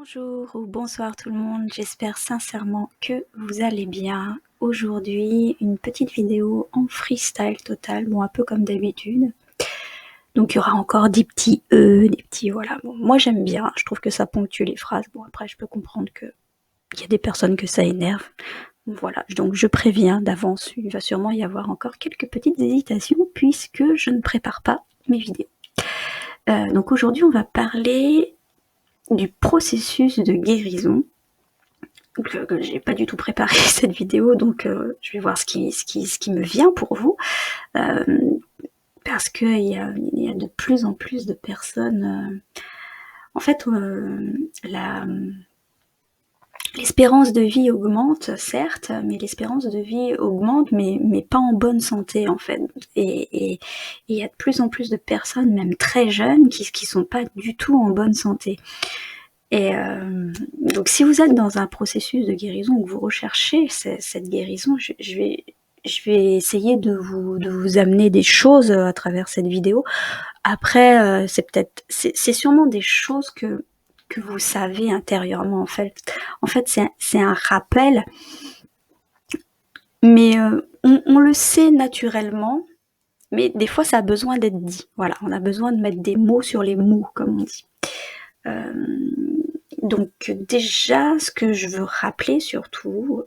Bonjour ou bonsoir tout le monde, j'espère sincèrement que vous allez bien. Aujourd'hui, une petite vidéo en freestyle total, bon un peu comme d'habitude. Donc il y aura encore des petits des petits voilà. Bon, moi j'aime bien, je trouve que ça ponctue les phrases. Bon après je peux comprendre que il y a des personnes que ça énerve. Voilà, donc je préviens d'avance, il va sûrement y avoir encore quelques petites hésitations puisque je ne prépare pas mes vidéos. Donc aujourd'hui on va parler du processus de guérison. J'ai pas du tout préparé cette vidéo, donc je vais voir ce qui me vient pour vous, euh, parce qu'il y a de plus en plus de personnes. En fait, l'espérance de vie augmente, certes, mais l'espérance de vie augmente, mais pas en bonne santé en fait. Et il y a de plus en plus de personnes, même très jeunes, qui sont pas du tout en bonne santé. Et donc si vous êtes dans un processus de guérison, que vous recherchez cette guérison, je vais essayer de vous amener des choses à travers cette vidéo. Après, c'est sûrement des choses que vous savez intérieurement en fait. En fait, c'est un rappel, mais on le sait naturellement, mais des fois ça a besoin d'être dit. Voilà, on a besoin de mettre des mots sur les mots, comme on dit. Donc déjà, ce que je veux rappeler surtout,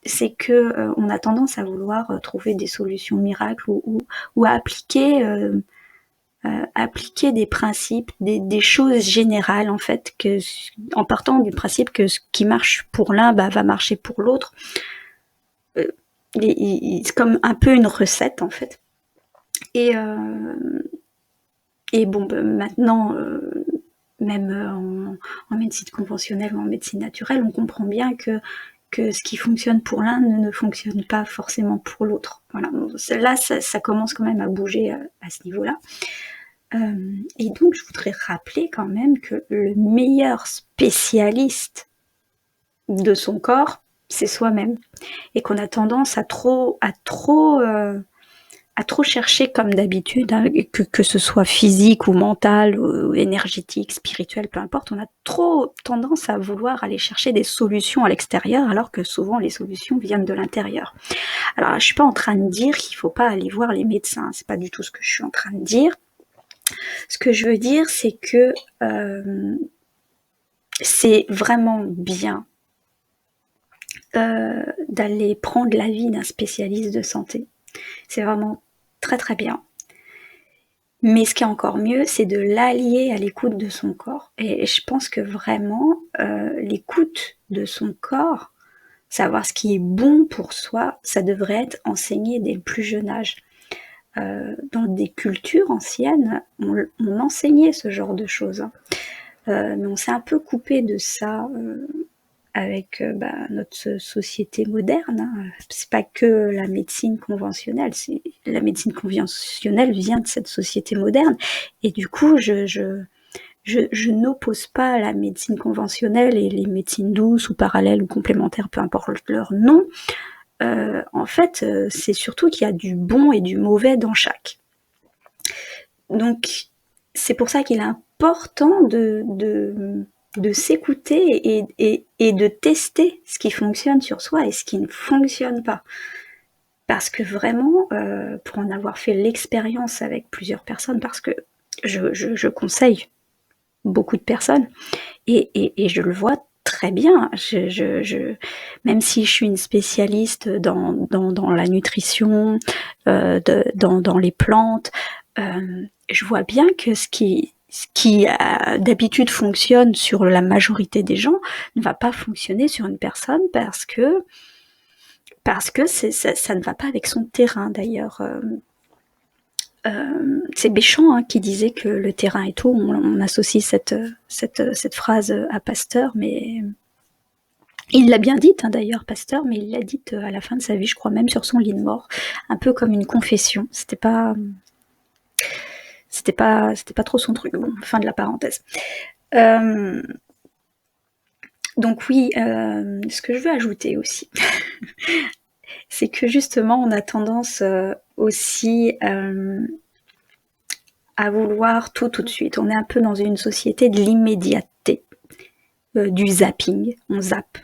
c'est que on a tendance à vouloir trouver des solutions miracles ou à appliquer des principes, des choses générales en fait, en partant du principe que ce qui marche pour l'un va marcher pour l'autre. C'est comme un peu une recette en fait. Et bon, maintenant, même en médecine conventionnelle ou en médecine naturelle, on comprend bien que ce qui fonctionne pour l'un ne fonctionne pas forcément pour l'autre. Voilà. Là, ça commence quand même à bouger à ce niveau-là. Et donc, je voudrais rappeler quand même que le meilleur spécialiste de son corps, c'est soi-même. Et qu'on a tendance à trop chercher comme d'habitude, hein, que ce soit physique ou mental, ou énergétique, spirituel, peu importe, on a trop tendance à vouloir aller chercher des solutions à l'extérieur, alors que souvent les solutions viennent de l'intérieur. Alors je suis pas en train de dire qu'il faut pas aller voir les médecins, c'est pas du tout ce que je suis en train de dire. Ce que je veux dire, c'est que c'est vraiment bien d'aller prendre l'avis d'un spécialiste de santé. C'est vraiment très très bien. Mais ce qui est encore mieux, c'est de l'allier à l'écoute de son corps. Et je pense que vraiment, l'écoute de son corps, savoir ce qui est bon pour soi, ça devrait être enseigné dès le plus jeune âge. Dans des cultures anciennes, on enseignait ce genre de choses. Mais on s'est un peu coupé de ça avec notre société moderne. Hein. C'est pas que la médecine conventionnelle, la médecine conventionnelle vient de cette société moderne. Et du coup, je n'oppose pas la médecine conventionnelle et les médecines douces ou parallèles ou complémentaires, peu importe leur nom. En fait, c'est surtout qu'il y a du bon et du mauvais dans chaque. Donc, c'est pour ça qu'il est important de s'écouter et de tester ce qui fonctionne sur soi et ce qui ne fonctionne pas. Parce que vraiment, pour en avoir fait l'expérience avec plusieurs personnes, parce que je conseille beaucoup de personnes, et je le vois très bien. Même si je suis une spécialiste dans la nutrition, dans les plantes, je vois bien que ce qui d'habitude fonctionne sur la majorité des gens ne va pas fonctionner sur une personne parce que ça ne va pas avec son terrain d'ailleurs. C'est Béchamp hein, qui disait que le terrain est tout. On associe cette phrase à Pasteur, mais il l'a bien dite hein, d'ailleurs, Pasteur, mais il l'a dite à la fin de sa vie, je crois même sur son lit de mort, un peu comme une confession. C'était pas trop son truc. Bon, fin de la parenthèse. Donc oui, ce que je veux ajouter aussi, c'est que justement, on a tendance aussi à vouloir tout de suite. On est un peu dans une société de l'immédiateté. du zapping, on zappe,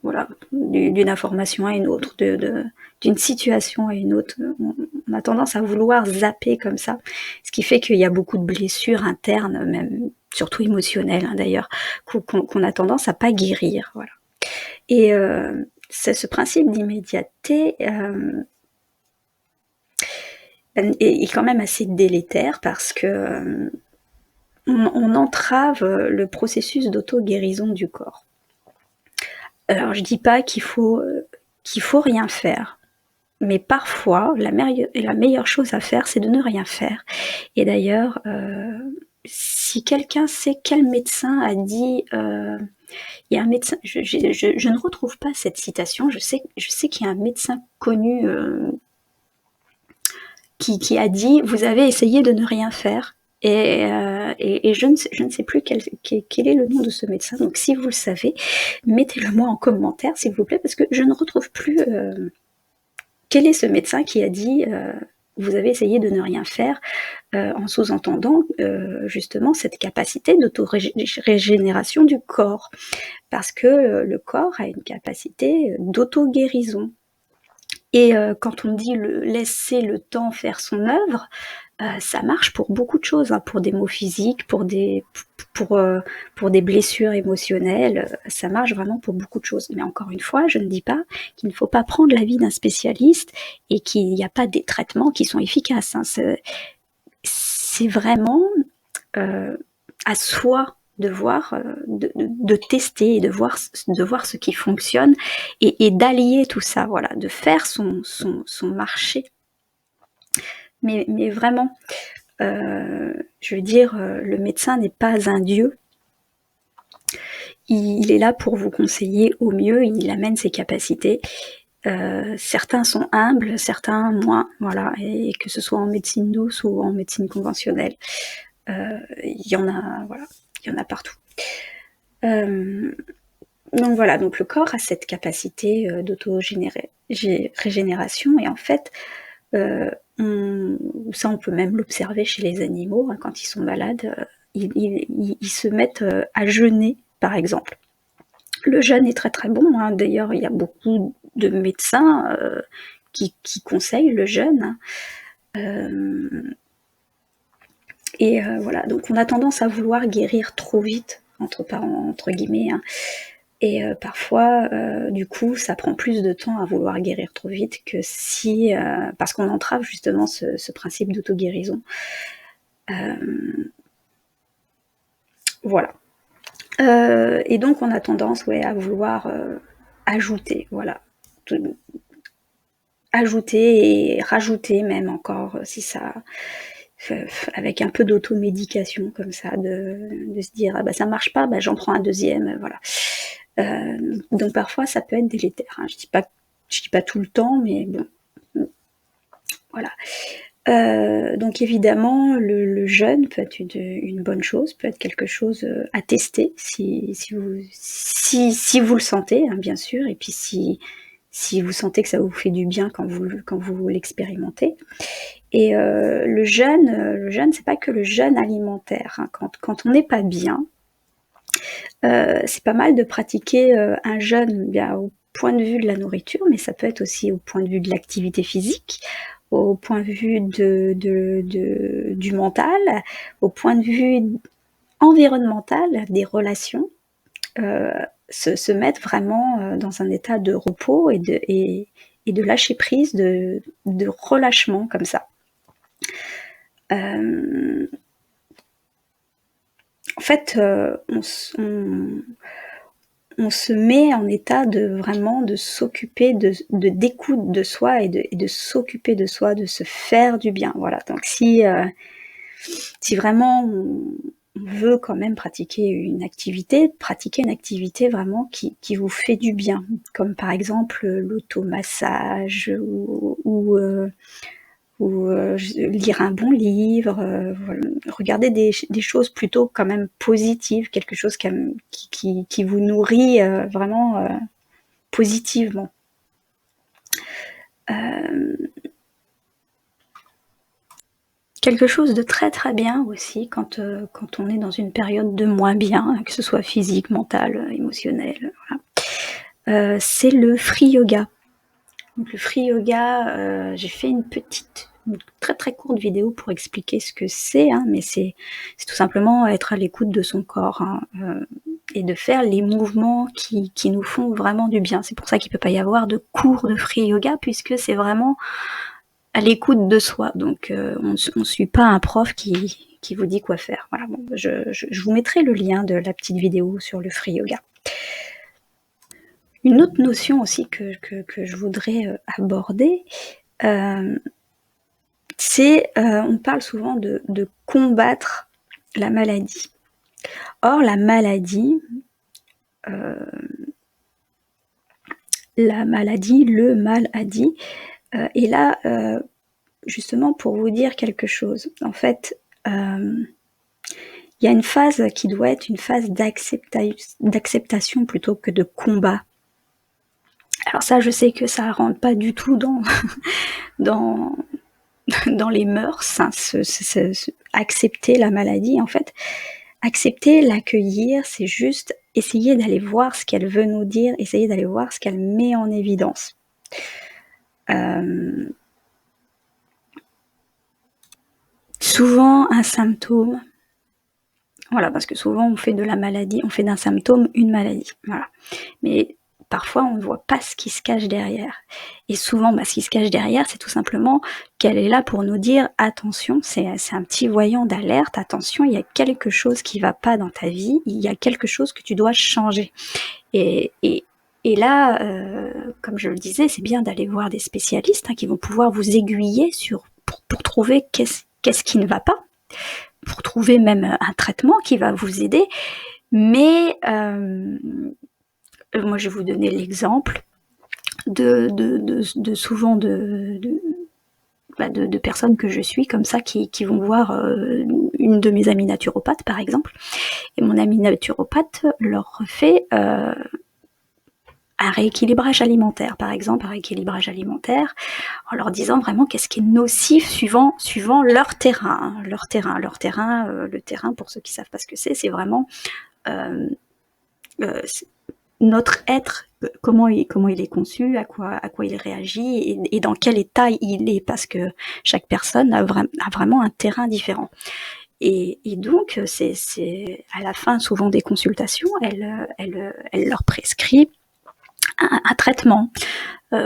voilà, d'une information à une autre, d'une situation à une autre. On a tendance à vouloir zapper comme ça, ce qui fait qu'il y a beaucoup de blessures internes, même surtout émotionnelles d'ailleurs, qu'on a tendance à pas guérir. Voilà. Et ce principe d'immédiateté est quand même assez délétère parce que on entrave le processus d'auto-guérison du corps. Alors je dis pas qu'il faut rien faire, mais parfois la meilleure chose à faire, c'est de ne rien faire. Et d'ailleurs, si quelqu'un sait quel médecin a dit, il y a un médecin, je ne retrouve pas cette citation, je sais qu'il y a un médecin connu qui a dit « vous avez essayé de ne rien faire ». Et je ne sais plus quel est le nom de ce médecin, donc si vous le savez, mettez-le moi en commentaire s'il vous plaît, parce que je ne retrouve plus quel est ce médecin qui a dit vous avez essayé de ne rien faire, en sous-entendant justement cette capacité d'auto-régénération du corps, parce que le corps a une capacité d'auto-guérison. Et quand on dit laisser le temps faire son œuvre, ça marche pour beaucoup de choses, pour des maux physiques, pour des blessures émotionnelles, ça marche vraiment pour beaucoup de choses. Mais encore une fois, je ne dis pas qu'il ne faut pas prendre l'avis d'un spécialiste et qu'il n'y a pas des traitements qui sont efficaces. C'est vraiment à soi de voir, de tester et de voir ce qui fonctionne et d'allier tout ça, voilà, de faire son marché. Mais vraiment, je veux dire, le médecin n'est pas un dieu. Il est là pour vous conseiller au mieux, il amène ses capacités. Certains sont humbles, certains moins, voilà, et que ce soit en médecine douce ou en médecine conventionnelle. Il y en a, voilà, il y en a partout. Donc voilà, donc le corps a cette capacité d'auto-régénération et en fait, ça on peut même l'observer chez les animaux, quand ils sont malades, ils se mettent à jeûner par exemple. Le jeûne est très très bon, d'ailleurs il y a beaucoup de médecins qui conseillent le jeûne. Et voilà, donc on a tendance à vouloir guérir trop vite, entre guillemets, et parfois, du coup, ça prend plus de temps à vouloir guérir trop vite que si, parce qu'on entrave justement ce principe d'auto-guérison. Voilà. Et donc on a tendance, à vouloir ajouter, voilà. Ajouter et rajouter même encore, si ça, avec un peu d'automédication comme ça, de se dire ah bah ça marche pas, bah j'en prends un deuxième, voilà. Donc parfois ça peut être délétère. Je dis pas tout le temps, mais bon, voilà. Donc évidemment le jeûne peut être une bonne chose, peut être quelque chose à tester si vous le sentez, bien sûr, et puis si vous sentez que ça vous fait du bien quand vous l'expérimentez. Et le jeûne, c'est pas que le jeûne alimentaire. Quand on n'est pas bien, c'est pas mal de pratiquer un jeûne bien au point de vue de la nourriture, mais ça peut être aussi au point de vue de l'activité physique, au point de vue du mental, au point de vue environnemental, des relations. Se mettre vraiment dans un état de repos et de lâcher prise, de relâchement comme ça. En fait, on se met en état de s'occuper d'écoute de soi et de s'occuper de soi, de se faire du bien. Voilà. Donc si vraiment on veut quand même pratiquer une activité vraiment qui vous fait du bien, comme par exemple l'automassage ou lire un bon livre, regarder des choses plutôt quand même positives, quelque chose qui vous nourrit vraiment positivement. Quelque chose de très très bien aussi quand on est dans une période de moins bien, que ce soit physique, mental, émotionnel, voilà. C'est le free yoga. Donc le free yoga, j'ai fait une très très courte vidéo pour expliquer ce que c'est, hein, mais c'est tout simplement être à l'écoute de son corps, hein, et de faire les mouvements qui nous font vraiment du bien. C'est pour ça qu'il peut pas y avoir de cours de free yoga, puisque c'est vraiment à l'écoute de soi. Donc on suit pas un prof qui vous dit quoi faire. Voilà, bon, je vous mettrai le lien de la petite vidéo sur le free yoga. Une autre notion aussi que je voudrais aborder, c'est, on parle souvent de combattre la maladie. Or la maladie, le mal a dit, est là justement pour vous dire quelque chose. En fait, il y a une phase qui doit être une phase d'acceptation plutôt que de combat. Alors ça, je sais que ça rentre pas du tout dans les mœurs, hein, accepter la maladie, en fait. Accepter, l'accueillir, c'est juste essayer d'aller voir ce qu'elle veut nous dire, essayer d'aller voir ce qu'elle met en évidence. Souvent un symptôme, voilà, parce que souvent on fait de la maladie, on fait d'un symptôme une maladie, voilà. Mais parfois on ne voit pas ce qui se cache derrière. Et souvent, ce qui se cache derrière, c'est tout simplement qu'elle est là pour nous dire attention, c'est un petit voyant d'alerte, attention, il y a quelque chose qui va pas dans ta vie, il y a quelque chose que tu dois changer. Et là, comme je le disais, c'est bien d'aller voir des spécialistes, hein, qui vont pouvoir vous aiguiller pour trouver qu'est-ce qui ne va pas, pour trouver même un traitement qui va vous aider. Mais moi, je vais vous donner l'exemple de souvent de personnes que je suis comme ça qui vont voir une de mes amies naturopathes, par exemple. Et mon amie naturopathe leur fait un rééquilibrage alimentaire, par exemple, un rééquilibrage alimentaire, en leur disant vraiment qu'est-ce qui est nocif suivant leur terrain. Le terrain, pour ceux qui savent pas ce que c'est vraiment notre être, comment il est conçu, à quoi il réagit et dans quel état il est, parce que chaque personne a vraiment un terrain différent. Et donc c'est à la fin souvent des consultations, elle leur prescrit un traitement.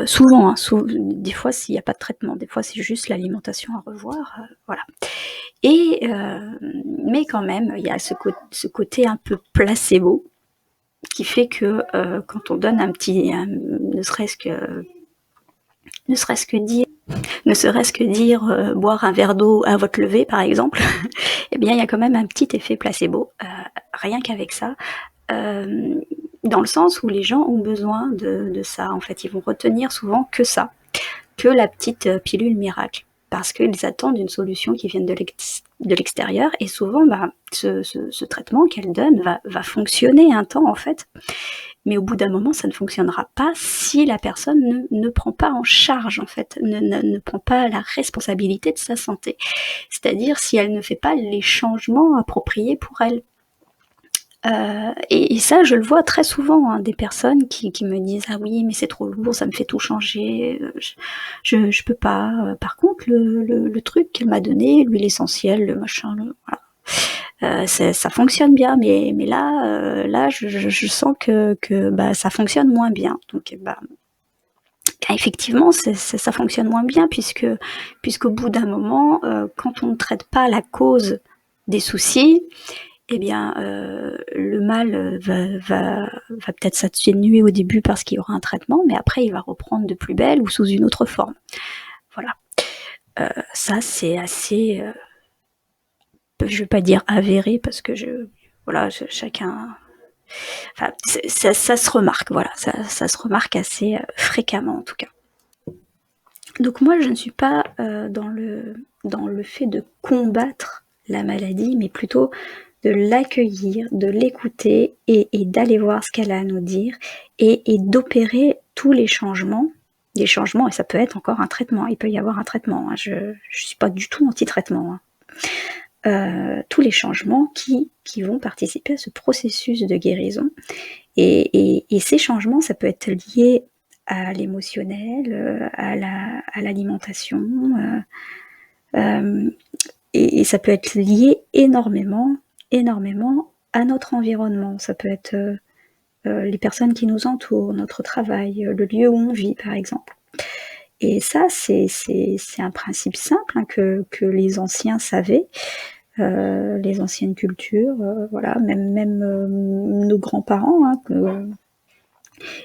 Souvent, des fois s'il n'y a pas de traitement, des fois c'est juste l'alimentation à revoir, voilà. Et mais quand même, il y a ce côté un peu placebo qui fait que quand on donne ne serait-ce que dire boire un verre d'eau à votre lever, par exemple, eh bien il y a quand même un petit effet placebo, rien qu'avec ça, dans le sens où les gens ont besoin de ça. En fait, ils vont retenir souvent que ça, que la petite pilule miracle, parce qu'ils attendent une solution qui vienne de l'extérieur, et souvent ce traitement qu'elle donne va fonctionner un temps, en fait, mais au bout d'un moment ça ne fonctionnera pas si la personne ne prend pas en charge, en fait, ne prend pas la responsabilité de sa santé, c'est-à-dire si elle ne fait pas les changements appropriés pour elle. Et ça, je le vois très souvent, hein, des personnes qui me disent ah oui, mais c'est trop lourd, ça me fait tout changer, je peux pas. Par contre, le truc qu'elle m'a donné, l'huile essentielle, le machin, voilà, ça fonctionne bien, mais là, je sens que ça fonctionne moins bien. Donc, effectivement, ça fonctionne moins bien puisqu'au bout d'un moment, quand on ne traite pas la cause des soucis, eh bien, le mal va peut-être s'atténuer au début parce qu'il y aura un traitement, mais après il va reprendre de plus belle ou sous une autre forme. Voilà. Ça, c'est assez, je vais pas dire avéré parce que chacun, enfin, ça se remarque, voilà, ça se remarque assez fréquemment en tout cas. Donc moi, je ne suis pas dans le fait de combattre la maladie, mais plutôt de l'accueillir, de l'écouter et d'aller voir ce qu'elle a à nous dire et d'opérer tous les changements, et ça peut être encore un traitement, il peut y avoir un traitement, hein. Je suis pas du tout anti-traitement, hein. tous les changements qui vont participer à ce processus de guérison. Et ces changements, ça peut être lié à l'émotionnel, à l'alimentation, et ça peut être lié énormément à notre environnement. Ça peut être les personnes qui nous entourent, notre travail, le lieu où on vit, par exemple. Et ça, c'est un principe simple, hein, que les anciens savaient, les anciennes cultures, voilà, même nos grands-parents, hein,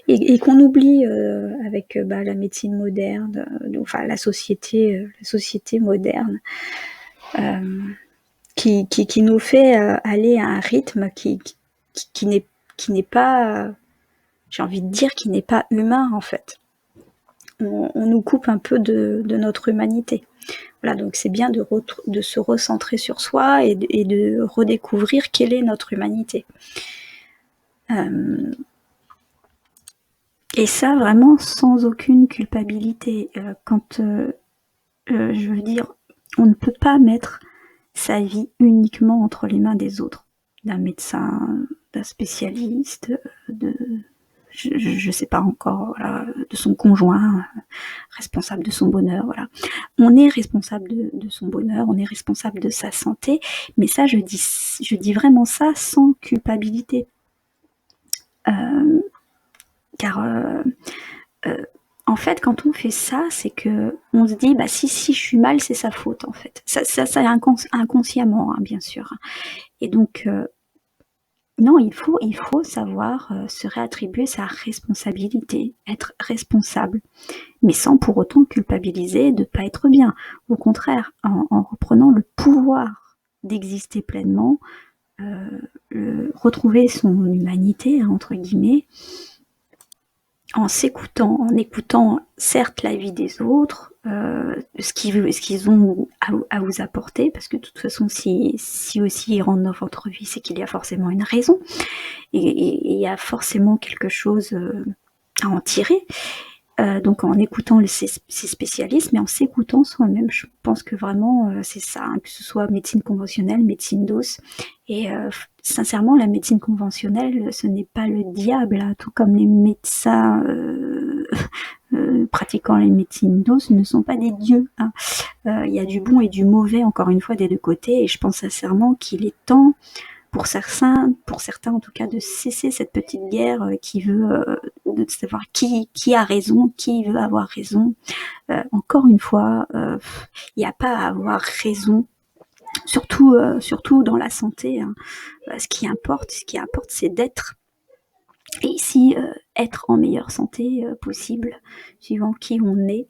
et qu'on oublie avec la médecine moderne, enfin la société moderne, qui nous fait aller à un rythme qui n'est pas, j'ai envie de dire, qui n'est pas humain en fait. On nous coupe un peu de notre humanité. Voilà, donc c'est bien de se recentrer sur soi et de redécouvrir quelle est notre humanité. Et ça, vraiment, sans aucune culpabilité. Je veux dire, on ne peut pas mettre sa vie uniquement entre les mains des autres, d'un médecin, d'un spécialiste, je sais pas encore, voilà, de son conjoint, responsable de son bonheur, voilà. On est responsable de son bonheur, on est responsable de sa santé, mais ça, je dis vraiment ça sans culpabilité. Car en fait, quand on fait ça, c'est que on se dit, si je suis mal, c'est sa faute, en fait. Ça inconsciemment, hein, bien sûr. Et donc, non, il faut savoir se réattribuer sa responsabilité, être responsable, mais sans pour autant culpabiliser de ne pas être bien. Au contraire, en reprenant le pouvoir d'exister pleinement, retrouver son humanité, hein, entre guillemets, en écoutant certes la vie des autres, ce qu'ils ont à vous apporter, parce que de toute façon, si aussi ils rentrent dans votre vie, c'est qu'il y a forcément une raison, et il y a forcément quelque chose à en tirer. Donc en écoutant ces spécialistes, mais en s'écoutant soi-même. Je pense que vraiment c'est ça, hein, que ce soit médecine conventionnelle, médecine douce. Et sincèrement, la médecine conventionnelle, ce n'est pas le diable, hein, tout comme les médecins pratiquant les médecines douces ne sont pas des dieux. Hein. Il y a du bon et du mauvais, encore une fois, des deux côtés, et je pense sincèrement qu'il est temps, pour certains en tout cas, de cesser cette petite guerre qui veut de savoir qui a raison, qui veut avoir raison. Encore une fois, il n'y a pas à avoir raison, surtout dans la santé. Hein. Ce qui importe, c'est d'être. Et ici, être en meilleure santé possible, suivant qui on est,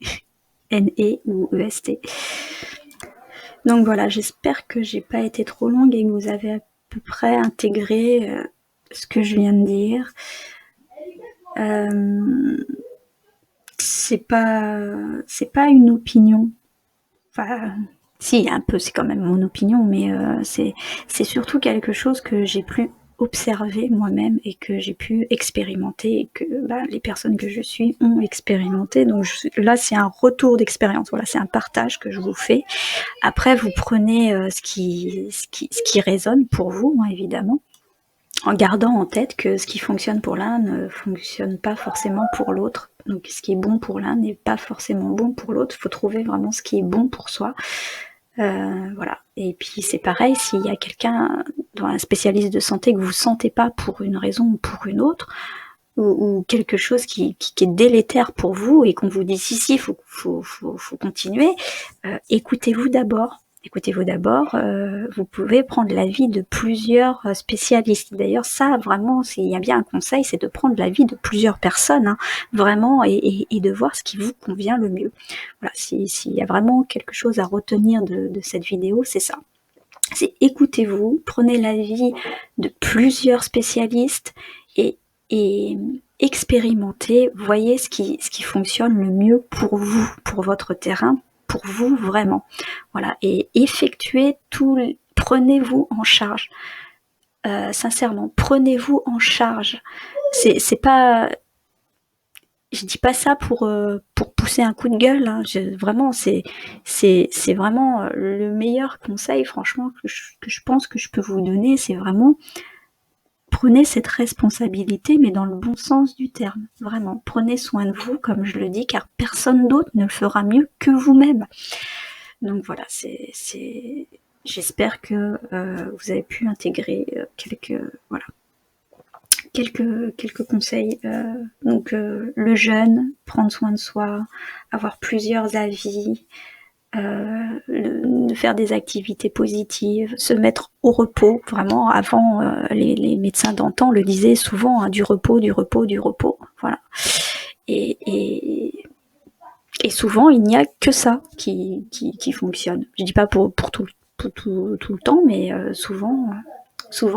N-E ou E-S-T. Donc voilà, j'espère que j'ai pas été trop longue et que vous avez à peu près intégré ce que je viens de dire. C'est pas une opinion. Enfin, si, un peu, c'est quand même mon opinion, mais c'est surtout quelque chose que j'ai pu observer moi-même et que j'ai pu expérimenter et que les personnes que je suis ont expérimenté. Donc là, c'est un retour d'expérience. Voilà, c'est un partage que je vous fais. Après, vous prenez ce qui résonne pour vous, hein, évidemment, en gardant en tête que ce qui fonctionne pour l'un ne fonctionne pas forcément pour l'autre. Donc ce qui est bon pour l'un n'est pas forcément bon pour l'autre. Il faut trouver vraiment ce qui est bon pour soi. Voilà. Et puis c'est pareil, s'il y a quelqu'un, un spécialiste de santé, que vous ne sentez pas pour une raison ou pour une autre, ou quelque chose qui est délétère pour vous et qu'on vous dit si, faut continuer, écoutez-vous d'abord. Vous pouvez prendre l'avis de plusieurs spécialistes. D'ailleurs, ça, vraiment, il y a bien un conseil, c'est de prendre l'avis de plusieurs personnes, hein, vraiment, et de voir ce qui vous convient le mieux. Voilà, s'il y a vraiment quelque chose à retenir de cette vidéo, c'est ça. C'est écoutez-vous, prenez l'avis de plusieurs spécialistes et expérimentez, voyez ce qui fonctionne le mieux pour vous, pour votre terrain, pour vous vraiment. Voilà, et effectuez prenez-vous en charge. Sincèrement, prenez-vous en charge. C'est pas... je dis pas ça pour pousser un coup de gueule, hein. Vraiment, c'est vraiment le meilleur conseil, franchement, que je pense que je peux vous donner. C'est vraiment prenez cette responsabilité, mais dans le bon sens du terme. Vraiment, prenez soin de vous, comme je le dis, car personne d'autre ne le fera mieux que vous-même. Donc voilà, j'espère que vous avez pu intégrer voilà, quelques conseils. Donc le jeûne, prendre soin de soi, avoir plusieurs avis, de faire des activités positives, se mettre au repos. Vraiment, avant, les médecins d'antan le disaient souvent, hein, du repos, du repos, du repos. Voilà. Et, et, et souvent, il n'y a que ça qui fonctionne. Je dis pas pour tout le temps, mais souvent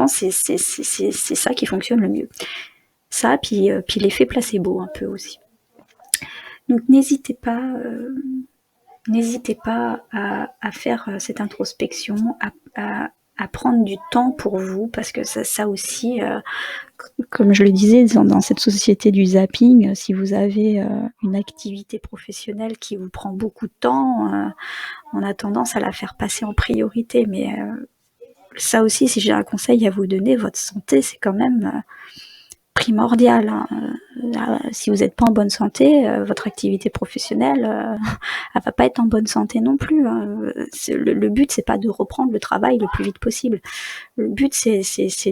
c'est ça qui fonctionne le mieux. Ça, puis l'effet placebo un peu aussi. Donc n'hésitez pas à faire cette introspection, à prendre du temps pour vous, parce que ça aussi, comme je le disais, dans cette société du zapping, si vous avez une activité professionnelle qui vous prend beaucoup de temps, on a tendance à la faire passer en priorité. Mais ça aussi, si j'ai un conseil à vous donner, votre santé, c'est quand même primordial, hein. Si vous n'êtes pas en bonne santé, votre activité professionnelle, elle va pas être en bonne santé non plus, hein. Le but, c'est pas de reprendre le travail le plus vite possible. Le but, c'est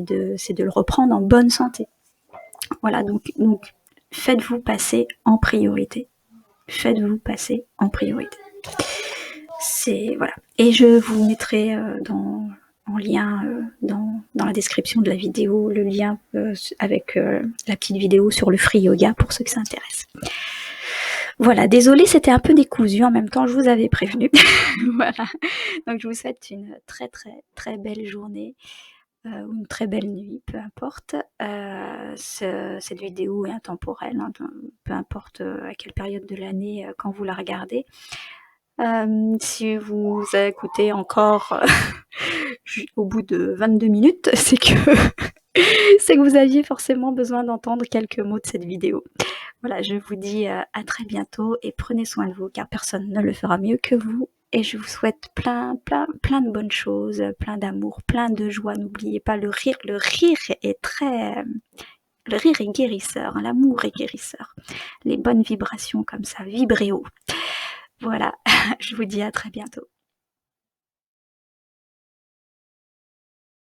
de le reprendre en bonne santé. Voilà, donc faites-vous passer en priorité. Faites-vous passer en priorité. C'est voilà. Et je vous mettrai en lien dans la description de la vidéo le lien avec la petite vidéo sur le free yoga pour ceux que ça intéresse. Voilà, désolée, c'était un peu décousu. En même temps, je vous avais prévenu. Voilà. Donc, je vous souhaite une très très très belle journée ou une très belle nuit, peu importe. Cette vidéo est intemporelle, hein, peu importe à quelle période de l'année quand vous la regardez. Si vous écoutez encore au bout de 22 minutes, c'est que vous aviez forcément besoin d'entendre quelques mots de cette vidéo. Voilà, je vous dis à très bientôt et prenez soin de vous, car personne ne le fera mieux que vous. Et je vous souhaite plein de bonnes choses, plein d'amour, plein de joie. N'oubliez pas le rire. Le rire est guérisseur, hein, l'amour est guérisseur. Les bonnes vibrations comme ça, vibrez haut. Voilà, je vous dis à très bientôt.